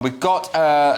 We've got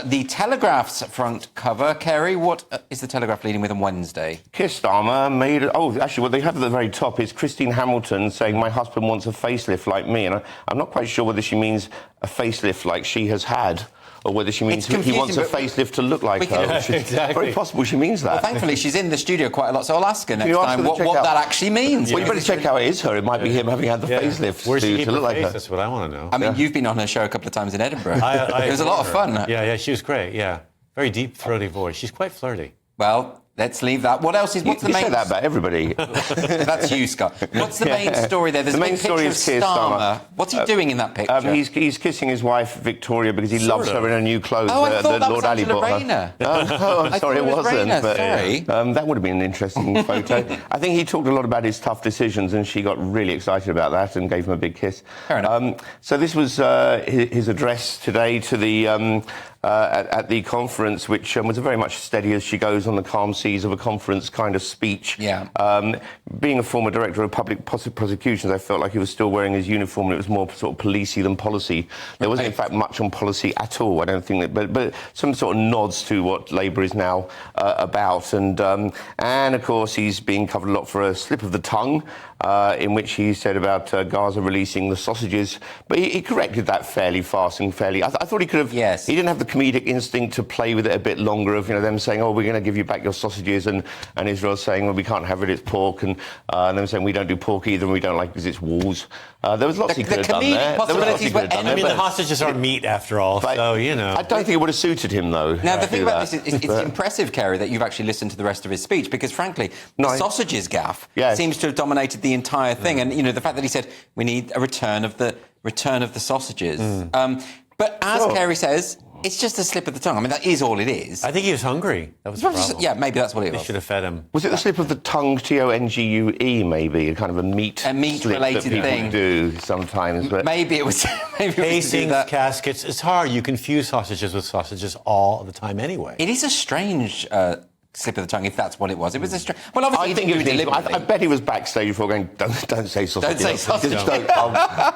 the Telegraph's front cover. Kerry, what is the Telegraph leading with on Wednesday? Keir Starmer made... Oh, actually, what they have at the very top is Christine Hamilton saying, my husband wants a facelift like me. And I'm not quite sure whether she means a facelift like she has had, or whether she means he wants a facelift to look like her. Exactly. Very possible she means that. Well, thankfully, she's in the studio quite a lot, so I'll ask her next time what that actually means. Well, you better check how it is her. It might be him having had the facelift to look like her. That's what I want to know. I mean, you've been on her show a couple of times in Edinburgh. It was a lot of fun. Yeah, she was great, yeah. Very deep, throaty voice. She's quite flirty. Well, let's leave that. What else is... What's the main... You say that about everybody. That's you, Scott. What's the main story there? There's the main story is Keir Starmer. What's he doing in that picture? He's kissing his wife, Victoria, because he loves her in her new clothes that Lord Ali bought her. I'm sorry, it wasn't. Sorry. That would have been an interesting photo. I think he talked a lot about his tough decisions, and she got really excited about that and gave him a big kiss. Fair enough. So this was his address today to the... at the conference, which was very much steady as she goes on the calm seas of a conference kind of speech. Yeah. Being a former director of public prosecutions, I felt like he was still wearing his uniform, and it was more sort of policey than policy. There wasn't, in fact, much on policy at all. I don't think that, but some sort of nods to what Labour is now about. And of course, he's being covered a lot for a slip of the tongue, in which he said about Gaza releasing the sausages. But he corrected that fairly fast and fairly... I thought he could have... Yes. He didn't have the comedic instinct to play with it a bit longer, of them saying, oh, we're going to give you back your sausages, and Israel saying, well, we can't have it, it's pork, and them saying, we don't do pork either, and we don't like it because it's wolves. There was lots he could have done there. I mean, the hostages are meat, after all, so, I don't think it would have suited him, though. Now, the thing about this is, it's impressive, Carey, that you've actually listened to the rest of his speech, because, frankly, the sausages gaff seems to have dominated the entire thing, and, the fact that he said, we need a return of the sausages. But as Carey says, it's just a slip of the tongue. I mean, that is all it is. I think he was hungry. That was the problem. Yeah, maybe that's what it was. They should have fed him. Was it the slip of the tongue, Tongue, maybe? A kind of a meat-related thing. Do sometimes. But maybe it was... Casings, caskets. It's hard. You confuse sausages with sausages all the time anyway. It is a strange... slip of the tongue, if that's what it was. It was a strange... Well, obviously, I think it was I bet he was backstage before going, don't say sausage. Don't say sausage.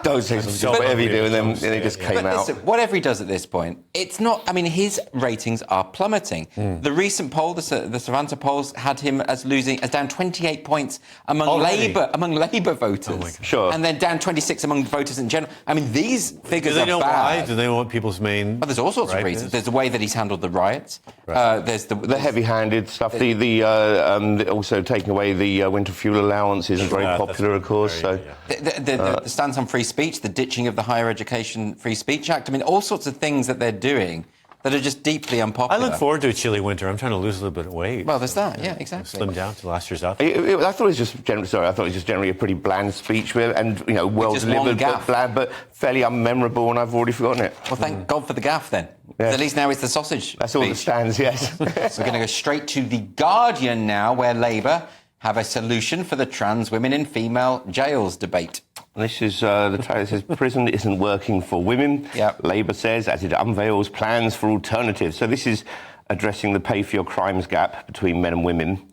Don't say sausage. Whatever you do, and then it just came out. Listen, whatever he does at this point, it's not... I mean, his ratings are plummeting. The recent poll, the Savanta polls, had him as down 28 points among Labour voters. Oh, sure. And then down 26 among voters in general. I mean, these figures are bad. Why? Do they know what people's main... Well, there's all sorts of reasons. There's the way that he's handled the riots. Right. There's the heavy-handed stuff. Also taking away the winter fuel allowance isn't very popular, of course. The stance on free speech, the ditching of the Higher Education Free Speech Act. I mean, all sorts of things that they're doing that are just deeply unpopular. I look forward to a chilly winter. I'm trying to lose a little bit of weight. Well, there's that. Yeah, exactly. Slim down to last year's outfit. I thought it was just generally a pretty bland speech, and well delivered, but bland, but fairly unmemorable, and I've already forgotten it. Well, thank God for the gaff then. Yes. At least now it's the sausage. That's all that stands. Yes. We're going to go straight to The Guardian now, where Labour have a solution for the trans women in female jails debate. This is the title. It says, prison isn't working for women. Yep. Labour says as it unveils plans for alternatives. So this is addressing the pay for your crimes gap between men and women.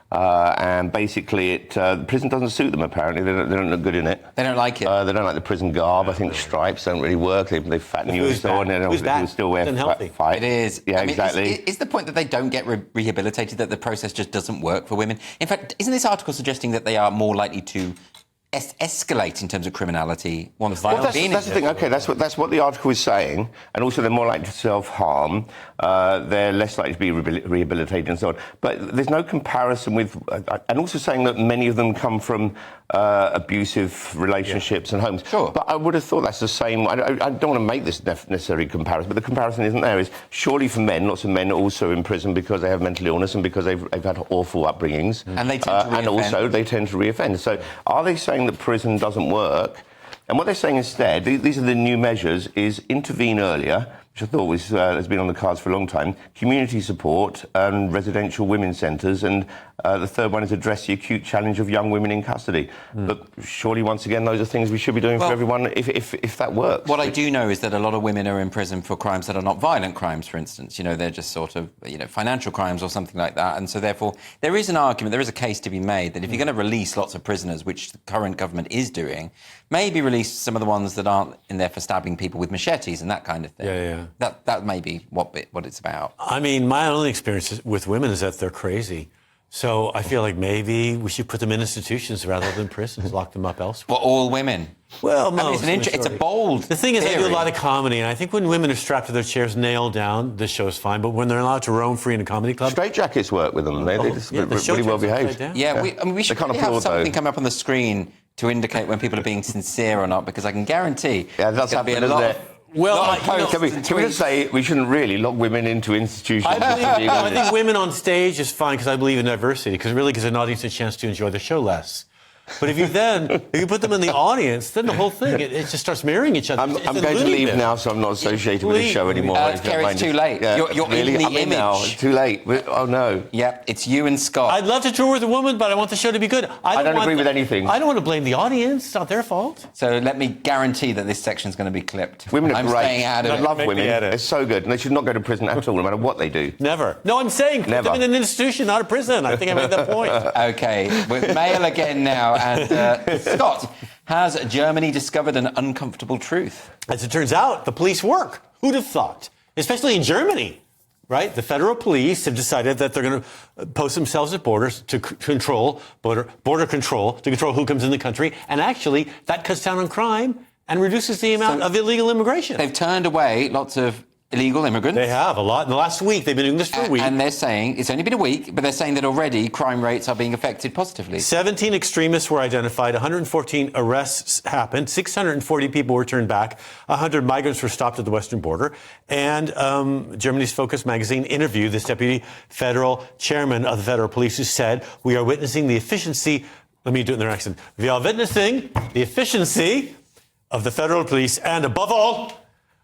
And basically, prison doesn't suit them, apparently. They don't look good in it. They don't like it. They don't like the prison garb. I think stripes don't really work. They fatten you and so on. They still wear fight. It is. Yeah, exactly. Is the point that they don't get rehabilitated, that the process just doesn't work for women? In fact, isn't this article suggesting that they are more likely to escalate in terms of criminality once that's the thing. Okay, that's what the article is saying, and also they're more likely to self-harm. They're less likely to be rehabilitated and so on. But there's no comparison with, and also saying that many of them come from abusive relationships and homes. Sure. But I would have thought that's the same. I don't want to make this necessary comparison, but the comparison isn't there. Is surely for men, lots of men are also in prison because they have mental illness and because they've had awful upbringings, and they tend to reoffend. And also they tend to reoffend. So are they saying that prison doesn't work? And what they're saying instead, these are the new measures, is intervene earlier, which I thought has been on the cards for a long time, community support and residential women's centres, and the third one is address the acute challenge of young women in custody. But surely, once again, those are things we should be doing for everyone if that works. What I do know is that a lot of women are in prison for crimes that are not violent crimes, for instance. They're just sort of, financial crimes or something like that. And so, therefore, there is an argument, there is a case to be made that if you're going to release lots of prisoners, which the current government is doing, maybe release some of the ones that aren't in there for stabbing people with machetes and that kind of thing. Yeah. That may be what it's about. I mean, my only experience with women is that they're crazy. So I feel like maybe we should put them in institutions rather than prisons, lock them up elsewhere. Well, all women. Well, it's a bold The thing is, theory. I do a lot of comedy, and I think when women are strapped to their chairs, nailed down, the show's fine. But when they're allowed to roam free in a comedy club... Straitjackets work with them. They're just really well behaved. Yeah, we should probably have something come up on the screen to indicate when people are being sincere or not, because I can guarantee that's there'll be a happening, lot isn't of... it? Well, can we just say we shouldn't really lock women into institutions? I think women on stage is fine because I believe in diversity, because it really gives an audience a chance to enjoy the show less. But if you put them in the audience, then the whole thing, it just starts mirroring each other. I'm going to leave now, so I'm not associated with the show anymore. Carey, it's too late. Yeah, you're really? in the I'm image. in now. It's too late. Oh, no. Yep, it's you and Scott. I'd love to tour with a woman, but I want the show to be good. I don't agree with anything. I don't want to blame the audience. It's not their fault. So let me guarantee that this section's going to be clipped. Women are I'm great. staying out of I it. love women. They're so good. And they should not go to prison at all, no matter what they do. Never. No, I'm saying put them in an institution, not a prison. I think I made that point. OK, with mail again now. And Scott, has Germany discovered an uncomfortable truth? As it turns out, the police work. Who'd have thought? Especially in Germany, right? The federal police have decided that they're going to post themselves at borders to control border control, to control who comes in the country. And actually, that cuts down on crime and reduces the amount of illegal immigration. They've turned away lots of illegal immigrants. They have a lot. In the last week, they've been doing this for a week. And they're saying, it's only been a week, but they're saying that already crime rates are being affected positively. 17 extremists were identified, 114 arrests happened, 640 people were turned back, 100 migrants were stopped at the western border, and Germany's Focus magazine interviewed this deputy federal chairman of the federal police who said, we are witnessing the efficiency, let me do it in their accent, we are witnessing the efficiency of the federal police, and above all,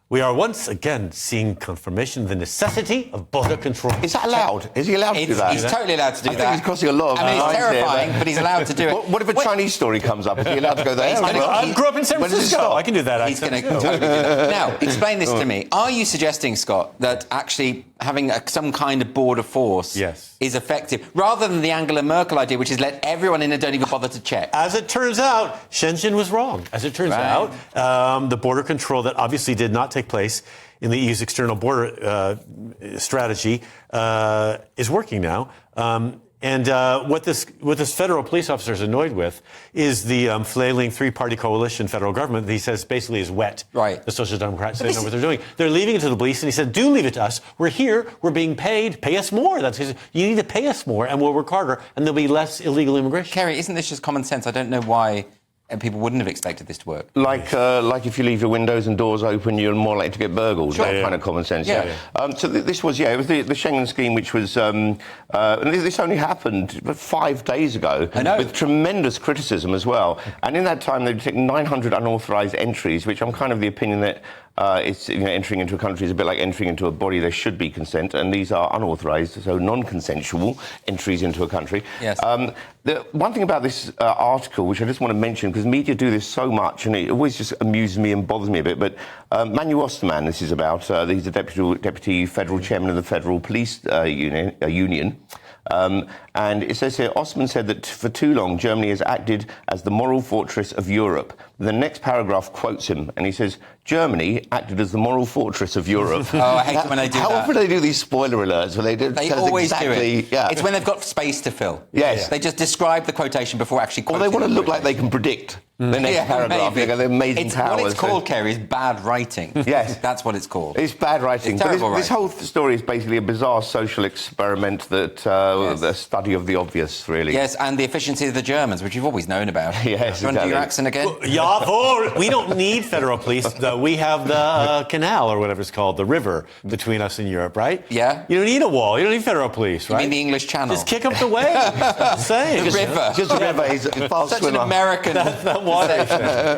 we are once again seeing confirmation of the necessity of border control. Is that allowed? Is he allowed to do that? He's totally allowed to do that. I think he's costing a lot of I mean, it's terrifying, there, but he's allowed to do it. What if a Chinese story comes up? Is he allowed to go there? I grew up in San Francisco. I can do that. He's going to totally do that. Now, explain this to me. Are you suggesting, Scott, that actually having some kind of border force is effective, rather than the Angela Merkel idea, which is let everyone in and don't even bother to check? As it turns out, Shenzhen was wrong. As it turns out, the border control that obviously did not take place in the EU's external border strategy is working now. And what this federal police officer is annoyed with is the flailing three-party coalition federal government that he says basically is wet. Right. The Social Democrats, they know what they're doing. They're leaving it to the police, and he said, do leave it to us. We're here. We're being paid. Pay us more. That's his, you need to pay us more, and we'll work harder, and there'll be less illegal immigration. Carey, isn't this just common sense? I don't know why people wouldn't have expected this to work. Like if you leave your windows and doors open, you're more likely to get burgled. Sure. That kind of common sense. So this was, it was the Schengen scheme, which was, and this only happened 5 days ago. I know. With tremendous criticism as well. And in that time, they took 900 unauthorised entries, which I'm kind of the opinion that it's entering into a country is a bit like entering into a body. There should be consent, and these are unauthorised, so non-consensual entries into a country. Yes. The one thing about this article, which I just want to mention, because media do this so much, and it always just amuses me and bothers me a bit, but Manu Osterman, this is about, he's the deputy federal chairman of the Federal Police Union. And it says here, Osterman said that for too long, Germany has acted as the moral fortress of Europe. The next paragraph quotes him, and he says, Germany acted as the moral fortress of Europe. Oh, I hate it when they do that. How often do they do these spoiler alerts? Where they always do it. Yeah. It's when they've got space to fill. Yes. They just describe the quotation before actually quoting. Or they want to look like they can predict the next paragraph. They got the amazing powers. What it's called, Carey, is bad writing. Yes. That's what it's called. It's bad writing. It's terrible this whole story is basically a bizarre social experiment that the study of the obvious, really. Yes, and the efficiency of the Germans, which you've always known about. Yes, you want to do your accent again? Jawohl! We don't need federal police, though. We have the canal, or whatever it's called, the river between us and Europe, right? Yeah. You don't need a wall. You don't need federal police, right? You mean the English Channel? Just kick up the waves. I'm saying. The river. Just a river. He's a fast Such swimmer. an American. That water.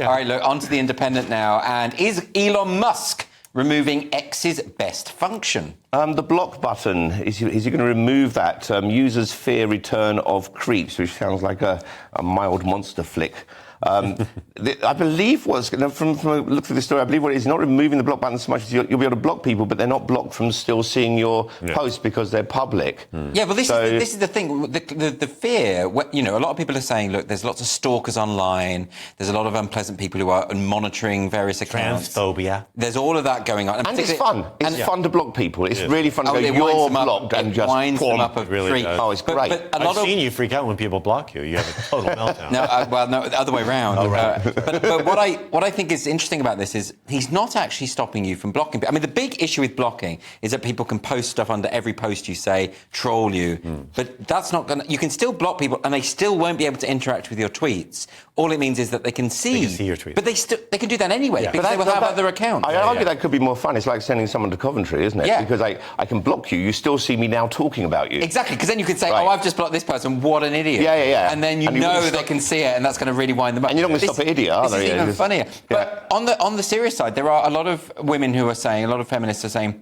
All right, look, on to the Independent now. And is Elon Musk removing X's best function? The block button, is he going to remove that? Users fear return of creeps, which sounds like a mild monster flick. I believe from a look through the story, I believe what it is, not removing the block button so much as you'll be able to block people, but they're not blocked from still seeing your posts because they're public. Yeah, but this is the thing. The fear, you know, a lot of people are saying, look, there's lots of stalkers online. There's a lot of unpleasant people who are monitoring various accounts. Transphobia. There's all of that going on. And it's fun. It's fun to block people. It's really fun to go, you're blocked, and just winds them up of really freak. Oh, it's great. But I've seen you freak out when people block you. You have a total meltdown. No, the other way around. Oh, right. But what I think is interesting about this is he's not actually stopping you from blocking. I mean, the big issue with blocking is that people can post stuff under every post you say, troll you. But that's not going to... You can still block people and they still won't be able to interact with your tweets. All it means is that they can see your tweets. But they can do that anyway because they will have other accounts. I argue that could be more fun. It's like sending someone to Coventry, isn't it? Yeah. Because I can block you. You still see me now talking about you. Exactly, because then you can say, oh, I've just blocked this person. What an idiot. Yeah. And then you know they can see it and that's going to really wind them up. And you're not going to stop an idiot, are they? This is even funnier. But on the serious side, there are a lot of women who are saying, a lot of feminists are saying,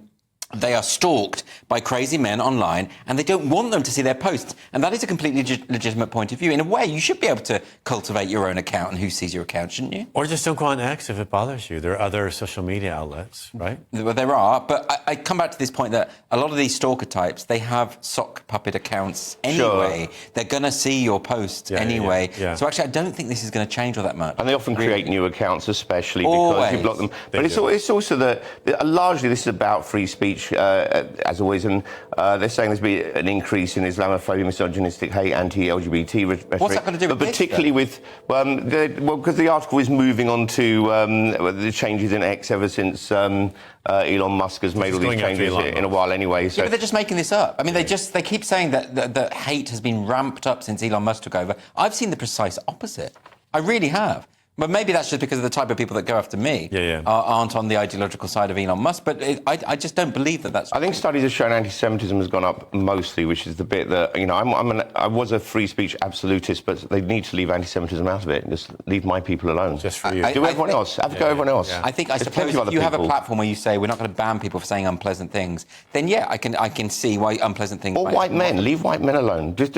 they are stalked by crazy men online and they don't want them to see their posts. And that is a completely legitimate point of view. In a way, you should be able to cultivate your own account and who sees your account, shouldn't you? Or just don't go on X if it bothers you. There are other social media outlets, right? Well, there are. But I come back to this point that a lot of these stalker types, they have sock puppet accounts anyway. Sure. They're going to see your posts anyway. Yeah. So actually, I don't think this is going to change all that much. And they often create new accounts, especially because you block them. But it's also that largely this is about free speech. As always, and they're saying there's been an increase in Islamophobia, misogynistic hate, anti-LGBT rhetoric. What's that going to do with this, particularly with, because the article is moving on to the changes in X ever since Elon Musk has made all these changes in a while anyway. So. Yeah, but they're just making this up. I mean, they keep saying that hate has been ramped up since Elon Musk took over. I've seen the precise opposite. I really have. But maybe that's just because of the type of people that go after me aren't on the ideological side of Elon Musk. But I just don't believe that that's true. I think studies have shown anti-Semitism has gone up mostly, which is the bit that, you know, I was a free speech absolutist, but they need to leave anti-Semitism out of it and just leave my people alone. Just for you. Do everyone else. Have a go everyone else. I suppose if you have a platform where you say we're not going to ban people for saying unpleasant things, then I can see why unpleasant things... Or white men. Leave white men alone. Just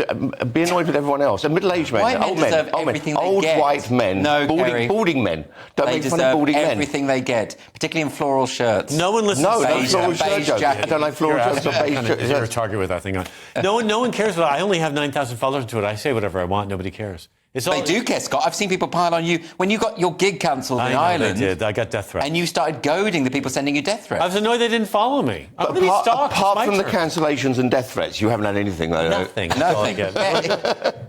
be annoyed with everyone else. And middle-aged men. Old men. Old white men. No, balding men. Don't make fun of balding men. Everything they get, particularly in floral shirts. No one listens to no floral shirt jokes. I don't like floral shirts or beige shirts. You're a target with that thing on. No one cares. I only have 9,000 followers to it. I say whatever I want. Nobody cares. They do care, Scott. I've seen people pile on you when you got your gig cancelled in Ireland. I did. I got death threats. And you started goading the people sending you death threats. I was annoyed they didn't follow me. Apart from the cancellations and death threats, you haven't had anything, though. Nothing. Nothing.